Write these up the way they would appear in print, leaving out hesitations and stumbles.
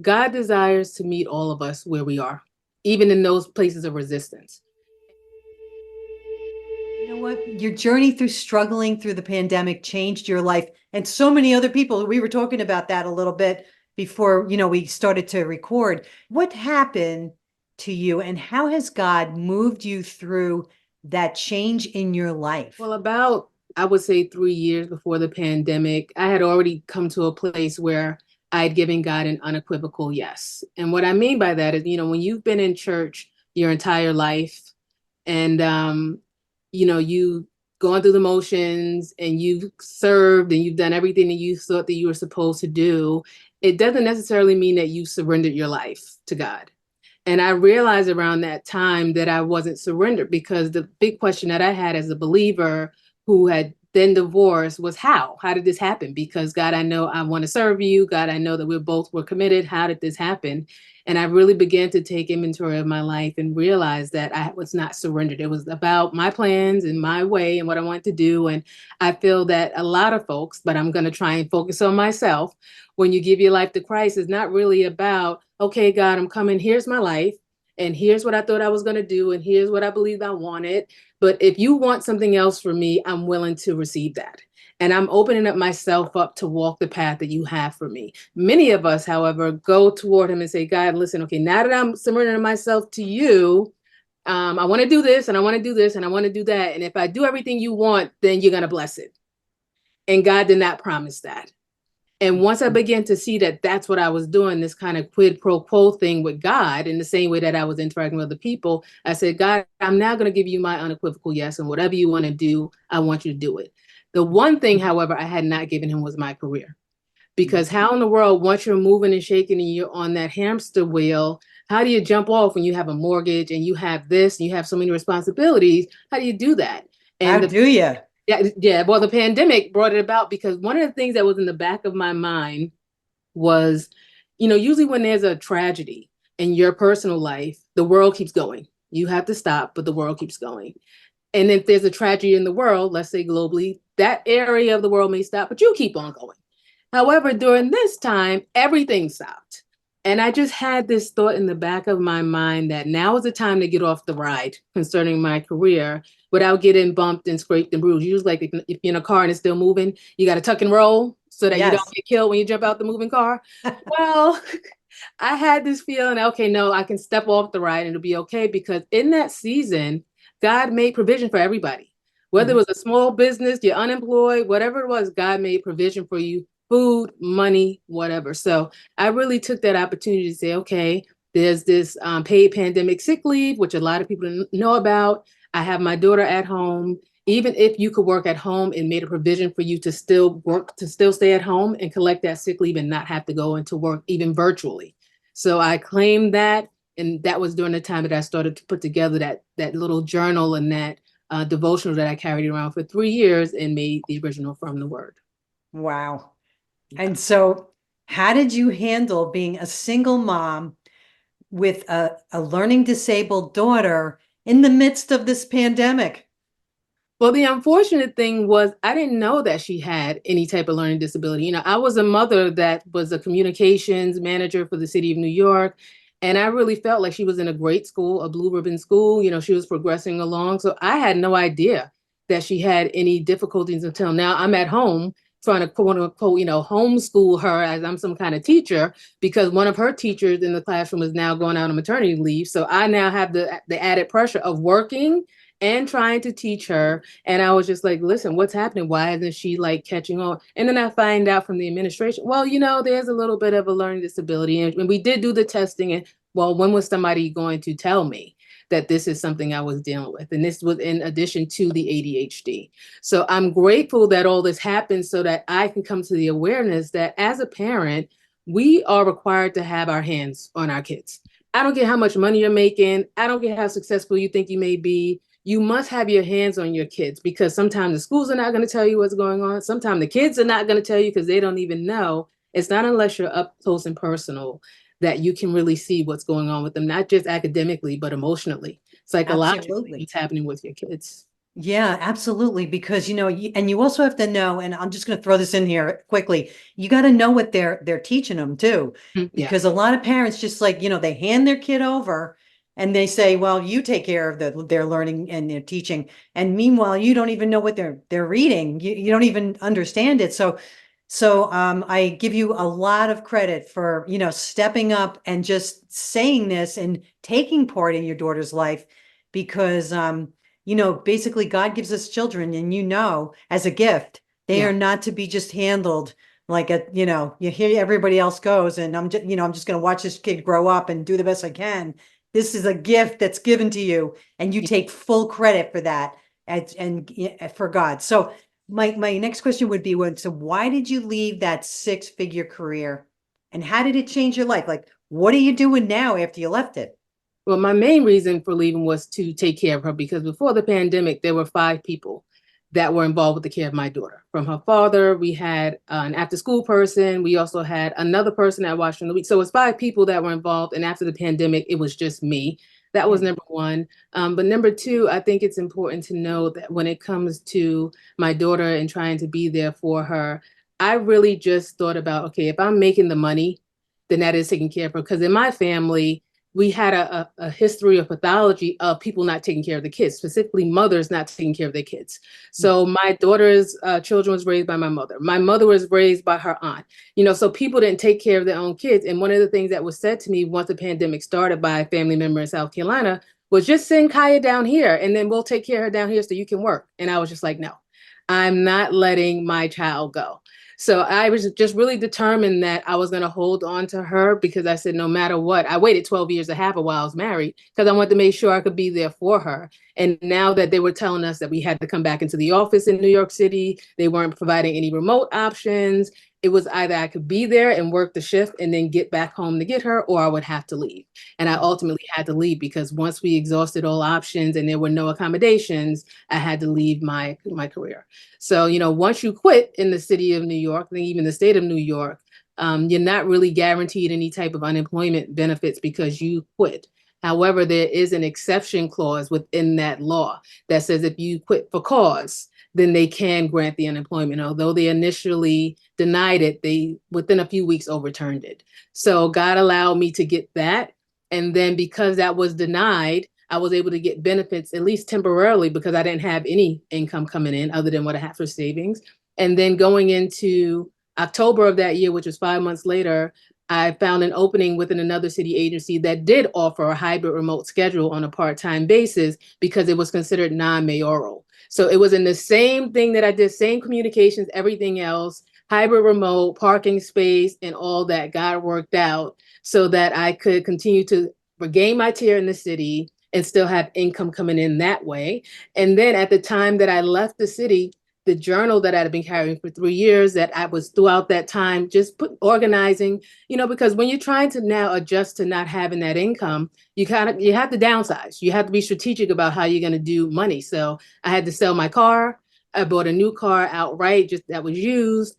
God desires to meet all of us where we are, even in those places of resistance. You know what? Your journey through struggling through the pandemic changed your life and so many other people. We were talking about that a little bit before, we started to record. What happened to you and how has God moved you through that change in your life? Well, about, I would say 3 years before the pandemic, I had already come to a place where I had given God an unequivocal yes. And what I mean by that is, when you've been in church your entire life and, you've gone through the motions and you've served and you've done everything that you thought that you were supposed to do, it doesn't necessarily mean that you surrendered your life to God. And I realized around that time that I wasn't surrendered because the big question that I had as a believer who had then divorced was how? How did this happen? Because God, I know I want to serve you. God, I know that we both were committed. How did this happen? And I really began to take inventory of my life and realize that I was not surrendered. It was about my plans and my way and what I wanted to do. And I feel that a lot of folks, but I'm going to try and focus on myself, when you give your life to Christ, is not really about, okay, God, I'm coming, here's my life, and here's what I thought I was going to do, and here's what I believed I wanted. But if you want something else from me, I'm willing to receive that. And I'm opening up myself up to walk the path that you have for me. Many of us, however, go toward him and say, God, listen, okay, now that I'm surrendering myself to you, I want to do this, and I want to do this, and I want to do that. And if I do everything you want, then you're going to bless it. And God did not promise that. And once I began to see that that's what I was doing, this kind of quid pro quo thing with God, in the same way that I was interacting with other people, I said, God, I'm now going to give you my unequivocal yes. And whatever you want to do, I want you to do it. The one thing, however, I had not given him was my career. Because how in the world, once you're moving and shaking and you're on that hamster wheel, how do you jump off when you have a mortgage and you have this and you have so many responsibilities? How do you do that? How And the do you? yeah, yeah. Well, the pandemic brought it about because one of the things that was in the back of my mind was, usually when there's a tragedy in your personal life, the world keeps going. You have to stop, but the world keeps going. And if there's a tragedy in the world, let's say globally, that area of the world may stop, but you keep on going. However, during this time, everything stopped. And I just had this thought in the back of my mind that now is the time to get off the ride concerning my career without getting bumped and scraped and bruised. Usually, like if you're in a car and it's still moving, you got to tuck and roll so that you don't Yes. get killed when you jump out the moving car. Well, I had this feeling, okay, no, I can step off the ride and it'll be okay because in that season, God made provision for everybody. Whether it Mhm. was a small business, you're unemployed, whatever it was, God made provision for you, food, money, whatever. So I really took that opportunity to say, okay, there's this paid pandemic sick leave, which a lot of people know about. I have my daughter at home. Even if you could work at home and made a provision for you to still work, to still stay at home and collect that sick leave and not have to go into work, even virtually. So I claimed that. And that was during the time that I started to put together that little journal and that devotional that I carried around for 3 years and made the original From the Word. Wow. Yeah. And so, how did you handle being a single mom with a learning disabled daughter in the midst of this pandemic? Well, the unfortunate thing was I didn't know that she had any type of learning disability. I was a mother that was a communications manager for the city of New York. And I really felt like she was in a great school, a blue ribbon school. She was progressing along. So I had no idea that she had any difficulties until now. I'm at home trying to quote unquote, homeschool her as I'm some kind of teacher because one of her teachers in the classroom is now going out on maternity leave. So I now have the added pressure of working and trying to teach her. And I was just like, listen, what's happening? Why isn't she like catching on? And then I find out from the administration, well, there's a little bit of a learning disability. And we did do the testing. And well, when was somebody going to tell me that this is something I was dealing with? And this was in addition to the ADHD. So I'm grateful that all this happened so that I can come to the awareness that as a parent, we are required to have our hands on our kids. I don't care how much money you're making. I don't care how successful you think you may be. You must have your hands on your kids because sometimes the schools are not going to tell you what's going on. Sometimes the kids are not going to tell you because they don't even know. It's not unless you're up close and personal that you can really see what's going on with them, not just academically, but emotionally, psychologically, Absolutely. what's happening with your kids. Yeah, absolutely. Because, and you also have to know, and I'm just going to throw this in here quickly. You got to know what they're teaching them too, Mhm. because Yes. a lot of parents just like, they hand their kid over and they say, well, you take care of their learning and their teaching. And meanwhile, you don't even know what they're reading. You don't even understand it. So I give you a lot of credit for, stepping up and just saying this and taking part in your daughter's life because basically God gives us children and as a gift, they Yeah. are not to be just handled like you hear everybody else goes and I'm just going to watch this kid grow up and do the best I can. This is a gift that's given to you and you Yeah. take full credit for that for God. So my next question would be so why did you leave that six-figure career and how did it change your life? Like, what are you doing now after you left it? Well, my main reason for leaving was to take care of her because before the pandemic, there were five people that were involved with the care of my daughter. From her father, we had an after school person. We also had another person that watched in the week. So it was five people that were involved. And after the pandemic, it was just me. That was Yeah. number one. But number two, I think it's important to know that when it comes to my daughter and trying to be there for her, I really just thought about, okay, if I'm making the money, then that is taking care of her. Because in my family, we had a history of pathology of people not taking care of the kids, specifically mothers not taking care of their kids. So my daughter's children was raised by my mother. My mother was raised by her aunt. So people didn't take care of their own kids. And one of the things that was said to me once the pandemic started by a family member in South Carolina was just send Kaya down here and then we'll take care of her down here so you can work. And I was just like, no, I'm not letting my child go. So I was just really determined that I was going to hold on to her because I said, no matter what, I waited 12 years and a half while I was married because I wanted to make sure I could be there for her. And now that they were telling us that we had to come back into the office in New York City, they weren't providing any remote options. It was either I could be there and work the shift and then get back home to get her, or I would have to leave. And I ultimately had to leave because once we exhausted all options and there were no accommodations, I had to leave my career. So, once you quit in the city of New York, then even the state of New York, you're not really guaranteed any type of unemployment benefits because you quit. However, there is an exception clause within that law that says if you quit for cause, then they can grant the unemployment. Although they initially denied it, they within a few weeks overturned it. So God allowed me to get that. And then because that was denied, I was able to get benefits at least temporarily because I didn't have any income coming in other than what I had for savings. And then going into October of that year, which was 5 months later, I found an opening within another city agency that did offer a hybrid remote schedule on a part-time basis because it was considered non-mayoral. So it was in the same thing that I did, same communications, everything else, hybrid remote, parking space, and all that got worked out so that I could continue to regain my tier in the city and still have income coming in that way. And then at the time that I left the city, the journal that I'd been carrying for 3 years, that I was throughout that time just organizing, because when you're trying to now adjust to not having that income, you have to downsize. You have to be strategic about how you're going to do money. So I had to sell my car. I bought a new car outright, just that was used.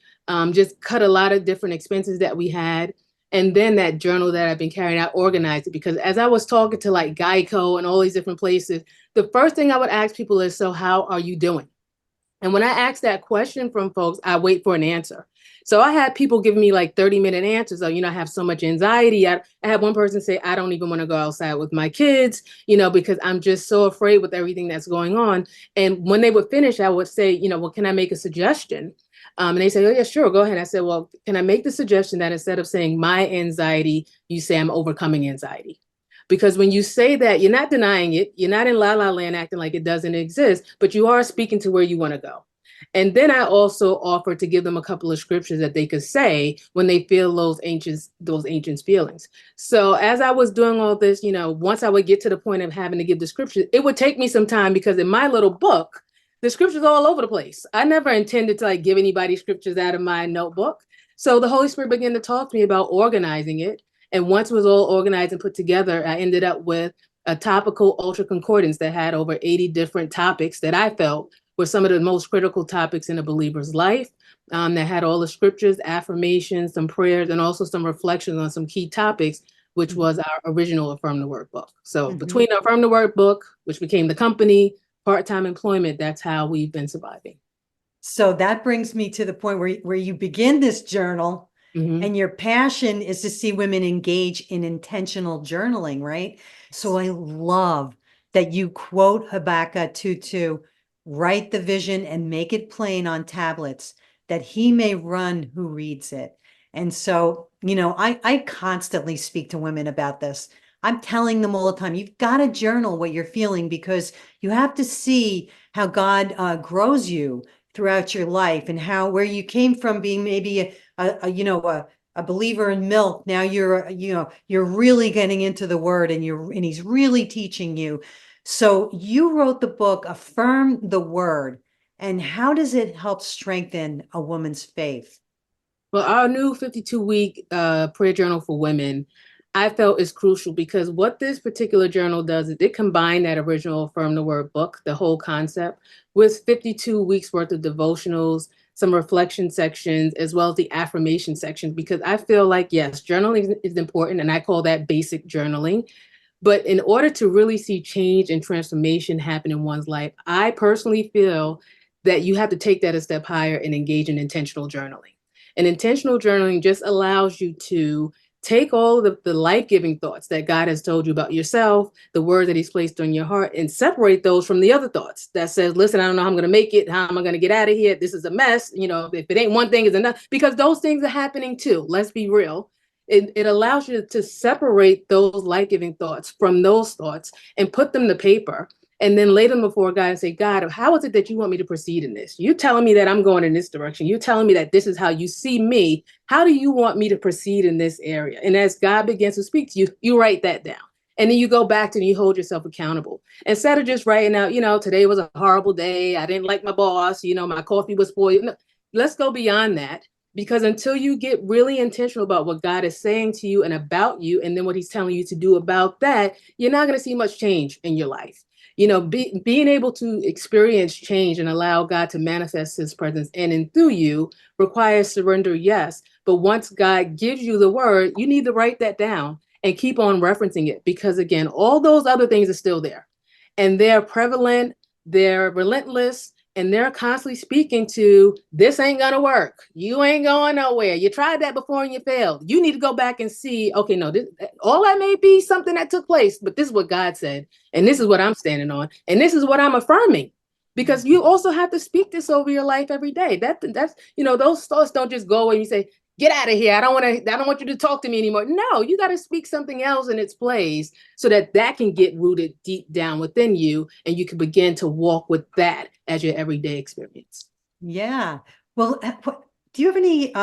Just cut a lot of different expenses that we had. And then that journal that I've been carrying out, organized it because as I was talking to like Geico and all these different places, the first thing I would ask people is, so how are you doing? And when I ask that question from folks, I wait for an answer. So I had people giving me like 30-minute answers. Oh, I have so much anxiety. I had one person say, I don't even want to go outside with my kids, because I'm just so afraid with everything that's going on. And when they would finish, I would say, well, can I make a suggestion? And they say, oh, yeah, sure, go ahead. I said, well, can I make the suggestion that instead of saying my anxiety, you say I'm overcoming anxiety? Because when you say that, you're not denying it. You're not in la la land acting like it doesn't exist, but you are speaking to where you want to go. And then I also offer to give them a couple of scriptures that they could say when they feel those ancient feelings. So as I was doing all this, once I would get to the point of having to give the scriptures, it would take me some time because in my little book, the scriptures are all over the place. I never intended to like give anybody scriptures out of my notebook. So the Holy Spirit began to talk to me about organizing it. And once it was all organized and put together, I ended up with a topical ultra concordance that had over 80 different topics that I felt were some of the most critical topics in a believer's life. That had all the scriptures, affirmations, some prayers, and also some reflections on some key topics, which was our original Affirm the Word book. So Mhm. between the Affirm the Word book, which became the company, part-time employment, that's how we've been surviving. So that brings me to the point where you begin this journal Mm-hmm. and your passion is to see women engage in intentional journaling, right? So I love that you quote Habakkuk 2:2, write the vision and make it plain on tablets that he may run who reads it. And so, I constantly speak to women about this. I'm telling them all the time, you've got to journal what you're feeling because you have to see how God grows you throughout your life and how where you came from being maybe a believer in milk. Now you're really getting into the word and he's really teaching you. So you wrote the book, Affirm the Word. And how does it help strengthen a woman's faith? Well, our new 52-week prayer journal for women, I felt is crucial because what this particular journal does is it combined that original Affirm the Word book, the whole concept, with 52 weeks worth of devotionals, some reflection sections, as well as the affirmation sections, because I feel like, yes, journaling is important, and I call that basic journaling. But in order to really see change and transformation happen in one's life, I personally feel that you have to take that a step higher and engage in intentional journaling. And intentional journaling just allows you to take all of the life-giving thoughts that God has told you about yourself, the words that he's placed on your heart, and separate those from the other thoughts that says, listen, I don't know how I'm going to make it. How am I going to get out of here? This is a mess. If it ain't one thing, is enough. Because those things are happening too. Let's be real. It allows you to separate those life-giving thoughts from those thoughts and put them to paper and then lay them before God and say, God, how is it that you want me to proceed in this? You're telling me that I'm going in this direction. You're telling me that this is how you see me. How do you want me to proceed in this area? And as God begins to speak to you, you write that down. And then you go back to and you hold yourself accountable. Instead of just writing out, today was a horrible day. I didn't like my boss. My coffee was spoiled. No, let's go beyond that. Because until you get really intentional about what God is saying to you and about you, and then what he's telling you to do about that, you're not going to see much change in your life. Being able to experience change and allow God to manifest his presence in and through you requires surrender, yes. But once God gives you the word, you need to write that down and keep on referencing it because, again, all those other things are still there and they're prevalent, they're relentless, and they're constantly speaking to this ain't gonna work. You ain't going nowhere. You tried that before and you failed. You need to go back and see, okay, no, all that may be something that took place, but this is what God said, and this is what I'm standing on, and this is what I'm affirming. Because you also have to speak this over your life every day. That's those thoughts don't just go away and you say, get out of here. I don't want you to talk to me anymore. No, you got to speak something else in its place so that can get rooted deep down within you and you can begin to walk with that as your everyday experience. Yeah. Well, do you have any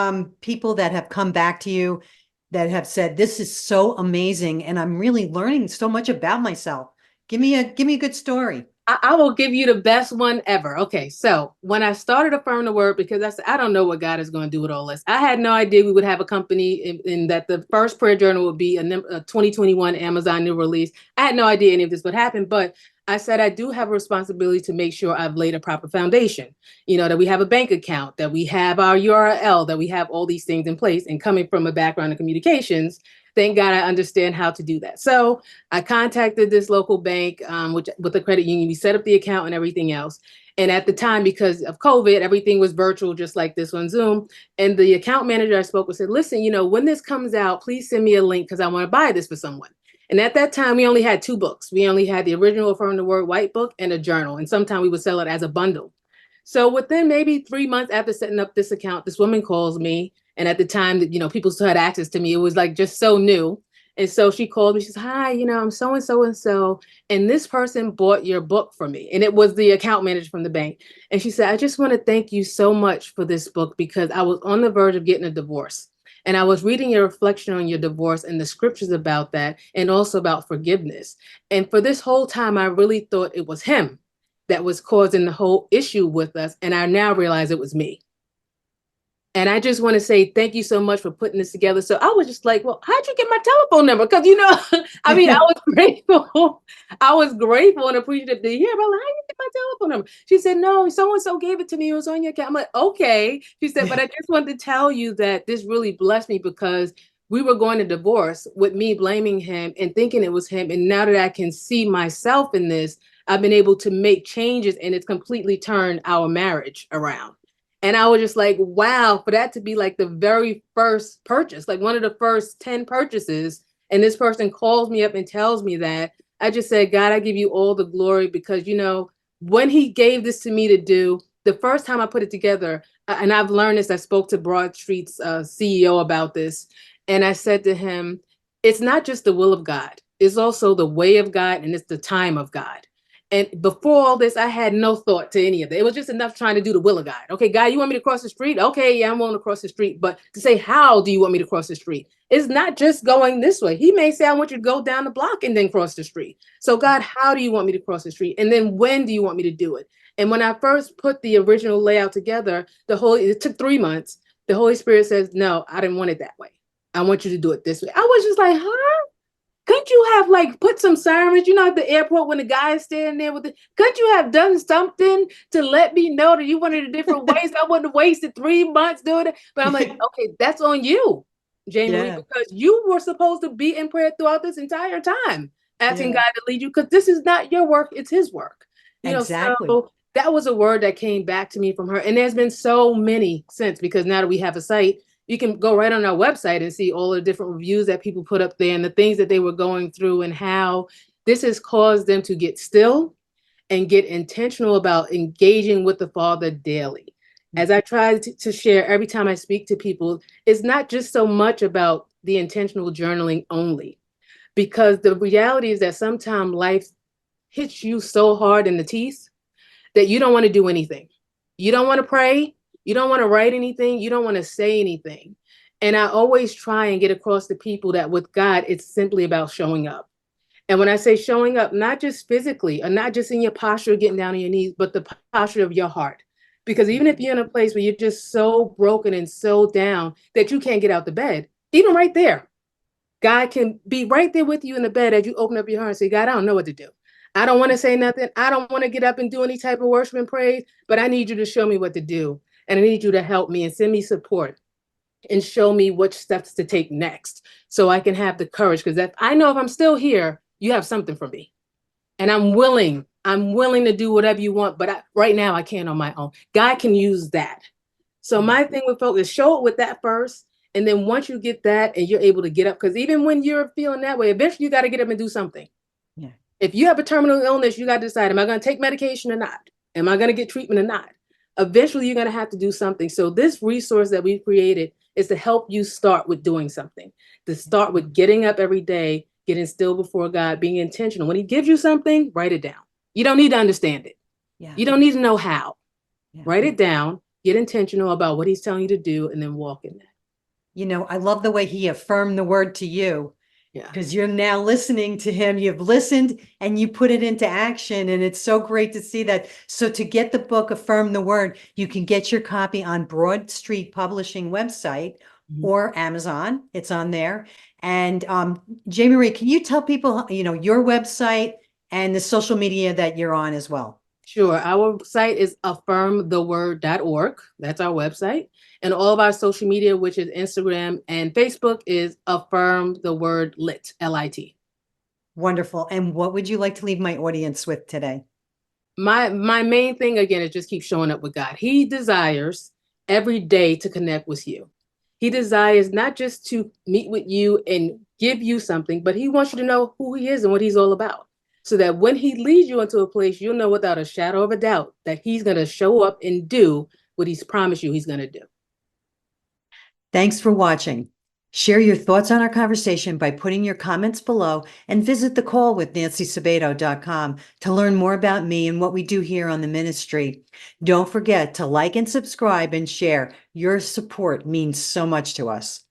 people that have come back to you that have said, this is so amazing and I'm really learning so much about myself? Give me a good story. I will give you the best one ever. Okay, so when I started Affirm the Word, because I don't know what God is going to do with all this. I had no idea we would have a company in that the first prayer journal would be a 2021 Amazon new release. I had no idea any of this would happen, but I said I do have a responsibility to make sure I've laid a proper foundation. That we have a bank account, that we have our URL, that we have all these things in place. And coming from a background in communications, thank God I understand how to do that. So I contacted this local bank, which with the credit union. We set up the account and everything else. And at the time, because of COVID, everything was virtual, just like this on Zoom. And the account manager I spoke with said, listen, when this comes out, please send me a link because I want to buy this for someone. And at that time, we only had two books. We only had the original Affirm the Word white book and a journal. And sometimes we would sell it as a bundle. So within maybe 3 months after setting up this account, this woman calls me. And at the time that, people still had access to me, it was like just so new. And so she called me. She says, hi, I'm so and so and so. And this person bought your book for me. And it was the account manager from the bank. And she said, I just want to thank you so much for this book because I was on the verge of getting a divorce. And I was reading your reflection on your divorce and the scriptures about that and also about forgiveness. And for this whole time, I really thought it was him that was causing the whole issue with us. And I now realize it was me. And I just want to say thank you so much for putting this together. So I was just like, well, how'd you get my telephone number? Because, I mean, I was grateful. I was grateful and appreciative to hear, well, how did you get my telephone number? She said, no, so-and-so gave it to me. It was on your account. I'm like, okay. She said, but I just wanted to tell you that this really blessed me because we were going to divorce with me blaming him and thinking it was him. And now that I can see myself in this, I've been able to make changes, and it's completely turned our marriage around. And I was just like, wow, for that to be like the very first purchase, like one of the first 10 purchases. And this person calls me up and tells me that. I just said, God, I give you all the glory because, when he gave this to me to do, the first time I put it together, and I've learned this, I spoke to Broad Street's CEO about this. And I said to him, it's not just the will of God, it's also the way of God, and it's the time of God. And before all this, I had no thought to any of it. It was just enough trying to do the will of God. Okay, God, you want me to cross the street? Okay, yeah, I'm willing to cross the street. But to say, how do you want me to cross the street? It's not just going this way. He may say, I want you to go down the block and then cross the street. So, God, how do you want me to cross the street? And then when do you want me to do it? And when I first put the original layout together, it took 3 months. The Holy Spirit says, no, I didn't want it that way. I want you to do it this way. I was just like, huh? Couldn't you have like put some sirens, at the airport when the guy is standing there with it? Couldn't you have done something to let me know that you wanted a different ways? I wouldn't have wasted 3 months doing it. But I'm like, okay, that's on you, Jamie Marie, Yeah. because you were supposed to be in prayer throughout this entire time, asking Yeah. God to lead you, because this is not your work, it's his work. Exactly. So that was a word that came back to me from her. And there's been so many since, because now that we have a site, you can go right on our website and see all the different reviews that people put up there and the things that they were going through, and how this has caused them to get still and get intentional about engaging with the Father daily. As I try to share every time I speak to people, it's not just so much about the intentional journaling only, because the reality is that sometimes life hits you so hard in the teeth that you don't want to do anything. You don't want to pray. You don't want to write anything. You don't want to say anything. And I always try and get across to people that with God, it's simply about showing up. And when I say showing up, not just physically or not just in your posture, getting down on your knees, but the posture of your heart. Because even if you're in a place where you're just so broken and so down that you can't get out the bed, even right there, God can be right there with you in the bed as you open up your heart and say, God, I don't know what to do. I don't want to say nothing. I don't want to get up and do any type of worship and praise, but I need you to show me what to do. And I need you to help me and send me support and show me which steps to take next so I can have the courage. Because if I know if I'm still here, you have something for me. And I'm willing to do whatever you want, but right now I can't on my own. God can use that. So my thing with folks is show it with that first. And then once you get that and you're able to get up, because even when you're feeling that way, eventually you got to get up and do something. Yeah. If you have a terminal illness, you got to decide, am I going to take medication or not? Am I going to get treatment or not? Eventually you're going to have to do something. So this resource that we've created is to help you start with doing something, to start with getting up every day, getting still before God, being intentional. When he gives you something, write it down. You don't need to understand it. Yeah. You don't need to know how. Yeah. Write it down, get intentional about what he's telling you to do, and then walk in that. I love the way he affirmed the word to you, Yeah. because you're now listening to him. You've listened and you put it into action. And it's so great to see that. So to get the book, Affirm the Word, you can get your copy on Broad Street Publishing website Mhm. or Amazon. It's on there. And Jamie Marie, can you tell people, your website and the social media that you're on as well? Sure. Our site is affirmtheword.org. That's our website. And all of our social media, which is Instagram and Facebook, is affirm the word lit, Lit. Wonderful. And what would you like to leave my audience with today? My main thing again is just keep showing up with God. He desires every day to connect with you. He desires not just to meet with you and give you something, but he wants you to know who he is and what he's all about. So that when he leads you into a place, you'll know without a shadow of a doubt that he's going to show up and do what he's promised you he's going to do. Thanks for watching. Share your thoughts on our conversation by putting your comments below, and visit thecallwithNancySabato.com to learn more about me and what we do here on the ministry. Don't forget to like and subscribe and share. Your support means so much to us.